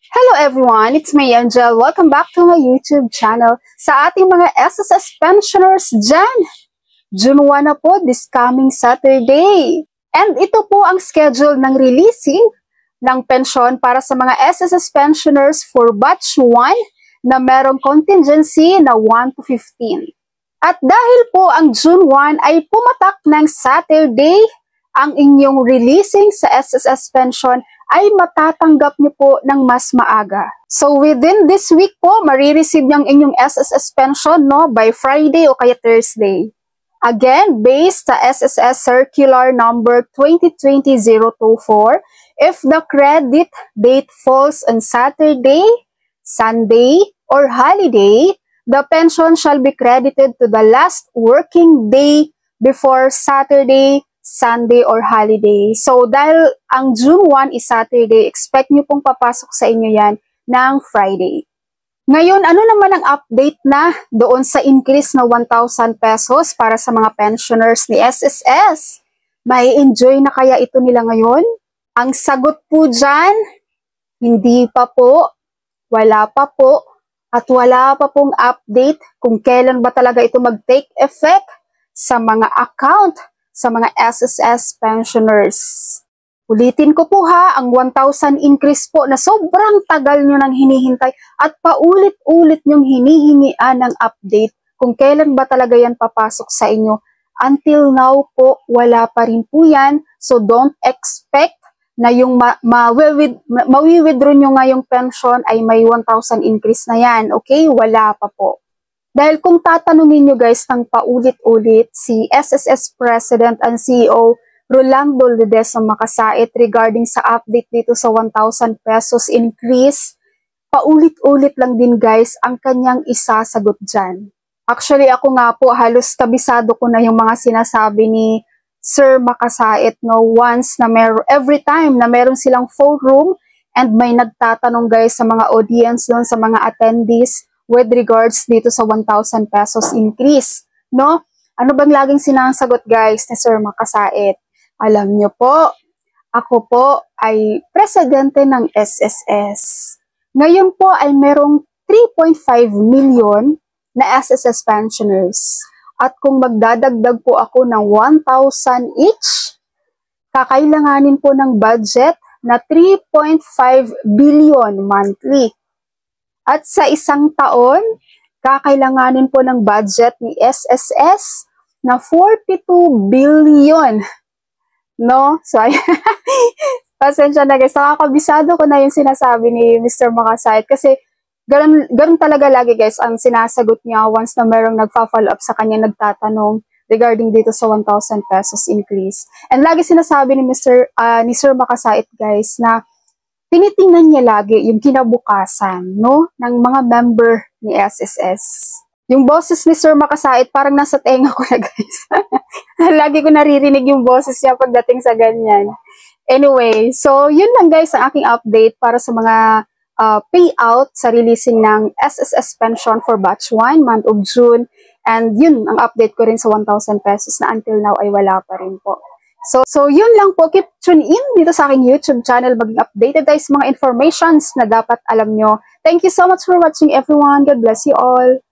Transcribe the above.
Hello everyone, it's me Angel. Welcome back to my YouTube channel. Sa ating mga SSS pensioners dyan, June 1 na po this coming Saturday. And ito po ang schedule ng releasing ng pensyon para sa mga SSS pensioners for batch 1 na merong contingency na 1 to 15. At dahil po ang June 1 ay pumatak ng Saturday, ang inyong releasing sa SSS pension ay matatanggap niyo po ng mas maaga. So within this week po, marireceive niyo ang inyong SSS pension by Friday o kaya Thursday. Again, based sa SSS Circular Number 2020-024, if the credit date falls on Saturday, Sunday, or holiday, the pension shall be credited to the last working day before Saturday, Sunday, or holiday. So, dahil ang June 1 is Saturday, expect nyo pong papasok sa inyo yan ng Friday. Ngayon, ano naman ang update na doon sa increase na 1,000 pesos para sa mga pensioners ni SSS? May enjoy na kaya ito nila ngayon? Ang sagot po dyan, hindi pa po, wala pa po, at wala pa pong update kung kailan ba talaga ito mag-take effect sa mga account sa mga SSS pensioners. Ulitin ko po ha, ang 1,000 increase po na sobrang tagal nyo nang hinihintay at paulit-ulit nyong hinihingian ng update kung kailan ba talaga yan papasok sa inyo. Until now po, wala pa rin po yan. So don't expect na yung mawi-withdraw nyo nga yung pension ay may 1,000 increase na yan. Okay? Wala pa po. Dahil kung tatanungin nyo guys ng paulit-ulit si SSS President and CEO Rolando Ledesma Makasait regarding sa update dito sa 1,000 pesos increase, paulit-ulit lang din guys ang kanyang isasagot dyan. Actually ako nga po halos kabisado ko na yung mga sinasabi ni Sir Makasait once na every time na meron silang phone room and may nagtatanong guys sa mga audience doon, sa mga attendees with regards dito sa 1,000 pesos increase, no? Ano bang laging sinasagot guys ni Sir Makasait? Alam nyo po, ako po ay presidente ng SSS. Ngayon po ay merong 3.5 million na SSS pensioners. At kung magdadagdag po ako ng 1,000 each, kakailanganin po ng budget na 3.5 billion monthly. At sa isang taon, kakailanganin po ng budget ni SSS na 42 billion. No? So, pasensya na guys. Nakakabisado ko na yung sinasabi ni Mr. Makasait kasi ganun talaga lagi guys ang sinasagot niya once na merong nagfa-follow up sa kanya, nagtatanong regarding dito sa 1,000 pesos increase. And lagi sinasabi ni Sir Makasait guys na tinitingnan niya lagi yung kinabukasan, no, ng mga member ni SSS. Yung boses ni Sir Makasait, parang nasa tenga ko na, guys. Lagi ko naririnig yung boses niya pagdating sa ganyan. Anyway, so yun lang guys ang aking update para sa mga payout sa releasing ng SSS pension for batch 1, month of June. And yun, ang update ko rin sa 1,000 pesos na until now ay wala pa rin po. So yun lang po, keep tune in dito sa aking YouTube channel, maging updated tayo sa mga informations na dapat alam nyo. Thank you so much for watching everyone. God bless you all.